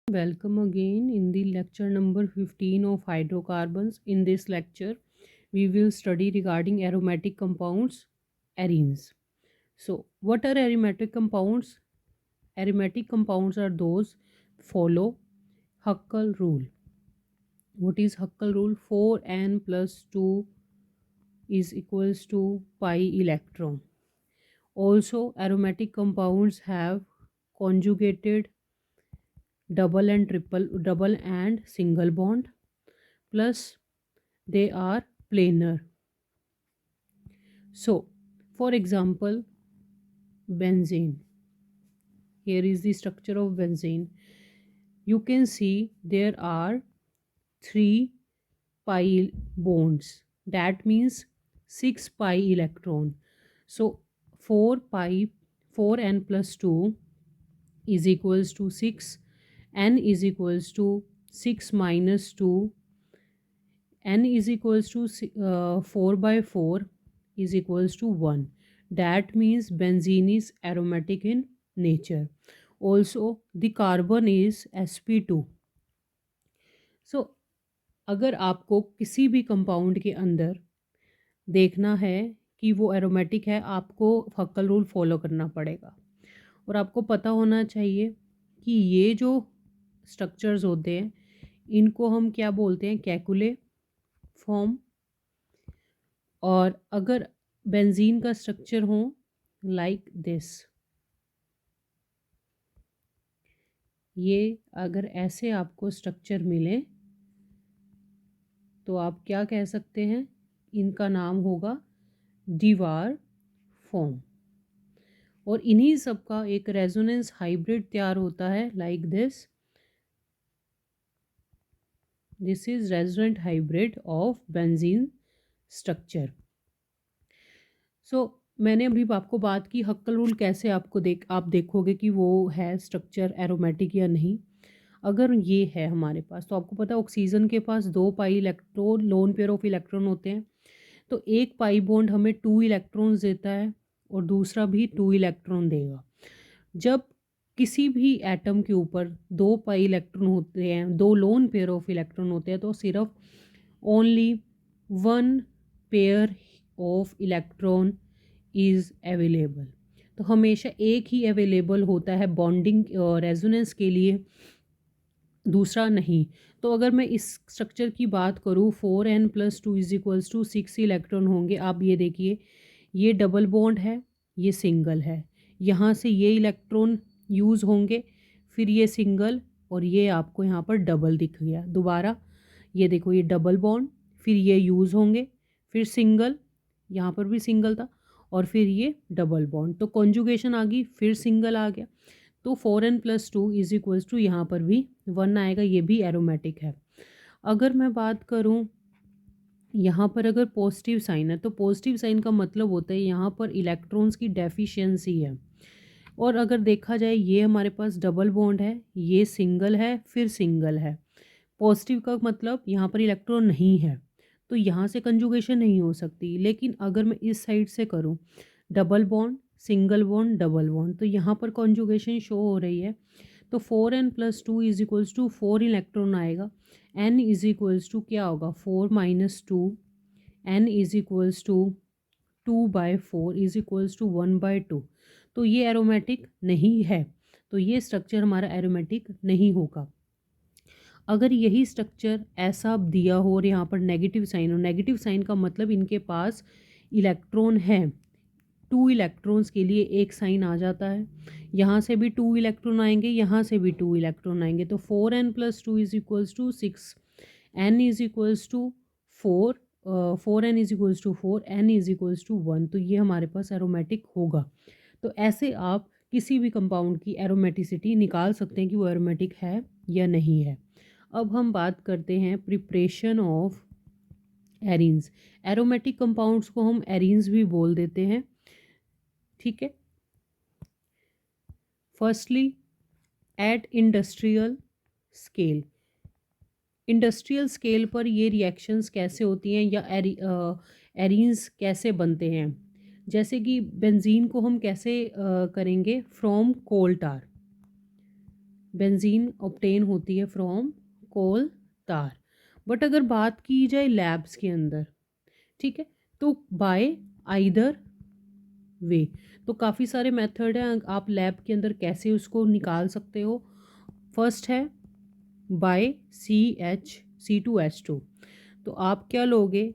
Welcome again in the lecture number 15 of hydrocarbons. In this lecture, we will study regarding aromatic compounds, arenes. So, what are aromatic compounds? Aromatic compounds are those follow Huckel rule. What is Huckel rule? 4n plus 2 is equals to pi electron. Also, aromatic compounds have conjugated double and single bond, plus they are planar. So, for example, benzene. Here is the structure of benzene. You can see there are 3 pi bonds. That means 6 pi electron. So, 4 pi 4n plus 2 is equals to 6. N is equals to 6 minus 2. N is equals to 4 by 4 is equals to 1. That means benzene is aromatic in nature. Also, the carbon is sp2. So, अगर आपको किसी भी compound के अंदर देखना है कि वो एरोमेटिक है, आपको हक्कल रूल फॉलो करना पड़ेगा और आपको पता होना चाहिए कि ये जो स्ट्रक्चर्स होते हैं इनको हम क्या बोलते हैं, कैकुले फॉर्म। और अगर बेंजीन का स्ट्रक्चर हो लाइक दिस, ये अगर ऐसे आपको स्ट्रक्चर मिले तो आप क्या कह सकते हैं, इनका नाम होगा दीवार फॉर्म। और इन्हीं सब का एक रेजोनेंस हाइब्रिड तैयार होता है like this. This is resonant hybrid of benzene structure. So मैंने अभी आपको बात की हक्कल रूल कैसे आप देखोगे कि वो है स्ट्रक्चर एरोमेटिक या नहीं। अगर ये है हमारे पास तो आपको पता है ऑक्सीजन के पास 2 pi electron, lone pair of electron होते हैं। तो एक पाई बॉन्ड हमें 2 इलेक्ट्रॉन्स देता है और दूसरा भी 2 इलेक्ट्रॉन देगा। जब किसी भी एटम के ऊपर 2 पाई इलेक्ट्रॉन होते हैं, 2 लोन पेयर ऑफ इलेक्ट्रॉन होते हैं, तो सिर्फ only 1 pair of electron is available. तो हमेशा एक ही अवेलेबल होता है बॉन्डिंग रेजोनेंस के लिए, दूसरा नहीं। तो अगर मैं इस स्ट्रक्चर की बात करूँ 4n plus 2 is equals to 6 electron होंगे। आप ये देखिए, ये डबल बॉन्ड है, ये सिंगल है। यहाँ से ये इलेक्ट्रॉन यूज़ होंगे, फिर ये सिंगल, और ये आपको यहाँ पर डबल दिख गया। दोबारा ये देखो, ये डबल बॉन्ड, फिर ये यूज़ होंगे, फिर सिंगल, यहाँ पर भी सिंगल था, और फिर ये डबल बॉन्ड। तो कॉन्जुगेशन आ गई, फिर सिंगल आ गया। तो 4n plus 2 is equals to यहाँ पर भी 1 आएगा, ये भी एरोमेटिक है। अगर मैं बात करूँ यहाँ पर अगर पॉजिटिव साइन है, तो पॉजिटिव साइन का मतलब होता है यहाँ पर इलेक्ट्रॉन्स की डेफिशिएंसी है। और अगर देखा जाए ये हमारे पास डबल बॉन्ड है, ये सिंगल है, फिर सिंगल है। पॉजिटिव का मतलब यहाँ पर इलेक्ट्रॉन नहीं है, तो यहाँ से कंजुगेशन नहीं हो सकती। लेकिन अगर मैं इस साइड से करूँ double bond, single bond, double bond, तो यहाँ पर कॉन्जुगेशन शो हो रही है। तो 4n plus 2 is equals to 4 electron आएगा। n इज इक्वल्स टू क्या होगा, 4 minus 2। n is equals to 2 by 4 is equals to 1 by 2। तो ये एरोमेटिक नहीं है, तो ये स्ट्रक्चर हमारा एरोमेटिक नहीं होगा। अगर यही स्ट्रक्चर ऐसा दिया हो और यहाँ पर नेगेटिव साइन हो, नेगेटिव साइन का मतलब इनके पास इलेक्ट्रॉन है, 2 इलेक्ट्रॉन्स के लिए एक साइन आ जाता है। यहाँ से भी 2 इलेक्ट्रॉन आएंगे, यहाँ से भी 2 इलेक्ट्रॉन आएंगे। तो 4n plus 2 is equals to 6, n is equals to 4, 4n is equals to 4, n is equals to 1। तो ये हमारे पास एरोमेटिक होगा। तो ऐसे आप किसी भी कंपाउंड की एरोमेटिसिटी निकाल सकते हैं कि वो एरोमेटिक है या नहीं है। अब हम बात करते हैं preparation of arenes. Aromatic compounds को हम एरीन्स भी बोल देते हैं, ठीक है। Firstly at industrial scale, industrial scale पर ये रिएक्शंस कैसे होती हैं या एरीन्स कैसे बनते हैं। जैसे कि बेंजीन को हम कैसे करेंगे, from coal tar. Benzene obtain होती है फ्रॉम कोल तार। बट अगर बात की जाए लैब्स के अंदर, ठीक है, तो बाय आइदर वे, तो काफ़ी सारे मेथड हैं, आप लैब के अंदर कैसे उसको निकाल सकते हो। फर्स्ट है बाय CH2H2। तो आप क्या लोगे,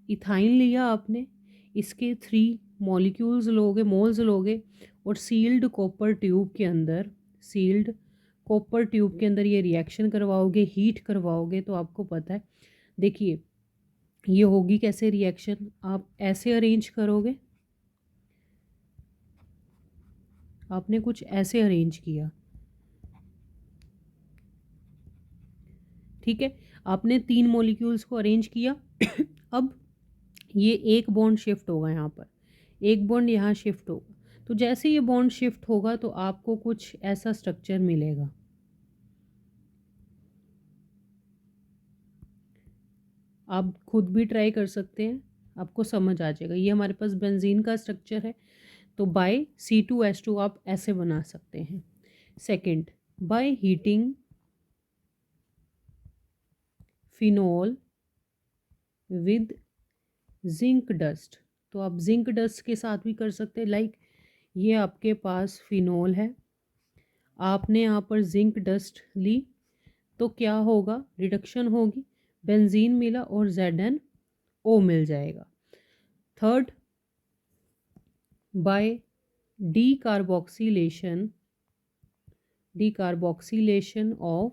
इथाइन लिया आपने, इसके 3 मॉलिक्यूल्स लोगे, मोल्स लोगे, और सील्ड कॉपर ट्यूब के अंदर, सील्ड कॉपर ट्यूब के अंदर ये रिएक्शन करवाओगे, हीट करवाओगे। तो आपको पता है, देखिए ये होगी कैसे रिएक्शन, आप ऐसे अरेंज करोगे, आपने कुछ ऐसे अरेंज किया, ठीक है, आपने 3 मॉलिक्यूल्स को अरेंज किया। अब ये एक बॉन्ड शिफ्ट होगा, यहाँ पर एक बॉन्ड यहाँ शिफ्ट होगा। तो जैसे ये बॉन्ड शिफ्ट होगा तो आपको कुछ ऐसा स्ट्रक्चर मिलेगा। आप खुद भी ट्राई कर सकते हैं, आपको समझ आ जाएगा। ये हमारे पास बेंजीन का स्ट्रक्चर है, तो बाय C2H2 आप ऐसे बना सकते हैं। Second, by heating phenol with zinc dust. तो आप जिंक डस्ट के साथ भी कर सकते हैं। लाइक ये आपके पास फिनॉल है, आपने यहाँ पर जिंक डस्ट ली, तो क्या होगा, रिडक्शन होगी, बेंजीन मिला और ZnO मिल जाएगा। Third, by decarboxylation of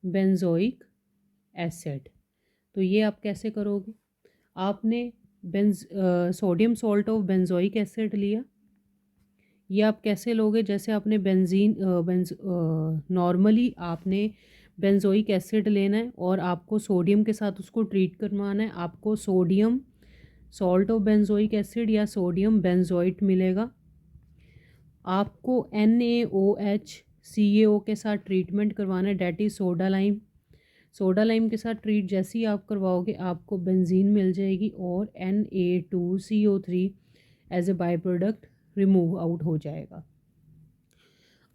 benzoic acid. तो ये आप कैसे करोगे, आपने sodium salt of benzoic acid लिया। ये आप कैसे लोगे, जैसे आपने नॉर्मली आपने बेंजोइक एसिड लेना है और आपको सोडियम के साथ उसको ट्रीट करवाना है। आपको sodium salt of benzoic acid या सोडियम बेंजोइट मिलेगा। आपको NaOH के साथ ट्रीटमेंट करवाना है, that is soda lime. Soda lime के साथ ट्रीट जैसे ही आप करवाओगे आपको बेंजीन मिल जाएगी और Na2CO3 as a by product remove out हो जाएगा।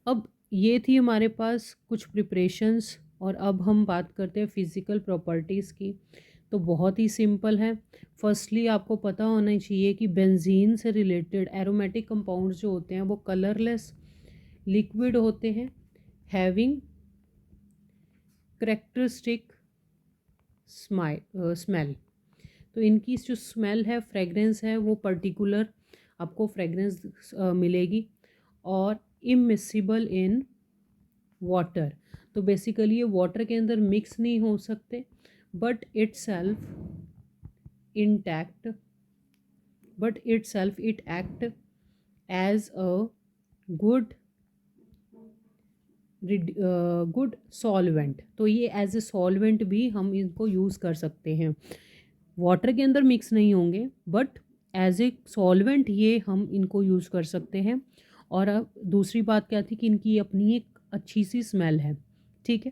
अब ये थी हमारे पास कुछ प्रिपरेशंस, और अब हम बात करते हैं फिज़िकल प्रॉपर्टीज़ की। तो बहुत ही सिंपल है। फर्स्टली आपको पता होना चाहिए कि बेंजीन से रिलेटेड एरोमेटिक कंपाउंड्स जो होते हैं वो कलरलेस लिक्विड होते हैं, हैविंग करेक्टरिस्टिक स्मेल। तो इनकी जो स्मेल है, फ्रेगरेंस है, वो पर्टिकुलर आपको फ्रेगरेंस मिलेगी, और इमिसिबल इन वाटर। तो बेसिकली ये वाटर के अंदर मिक्स नहीं हो सकते, but itself intact it act as a good good solvent. तो ये एज ए सॉल्वेंट भी हम इनको यूज़ कर सकते हैं। वाटर के अंदर मिक्स नहीं होंगे, बट एज ए सॉल्वेंट ये हम इनको यूज़ कर सकते हैं। और अब दूसरी बात क्या थी कि इनकी अपनी एक अच्छी सी स्मेल है, ठीक है।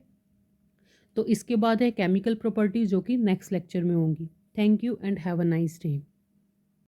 तो इसके बाद है केमिकल प्रॉपर्टीज़, जो कि नेक्स्ट लेक्चर में होंगी। Thank you and have a nice day.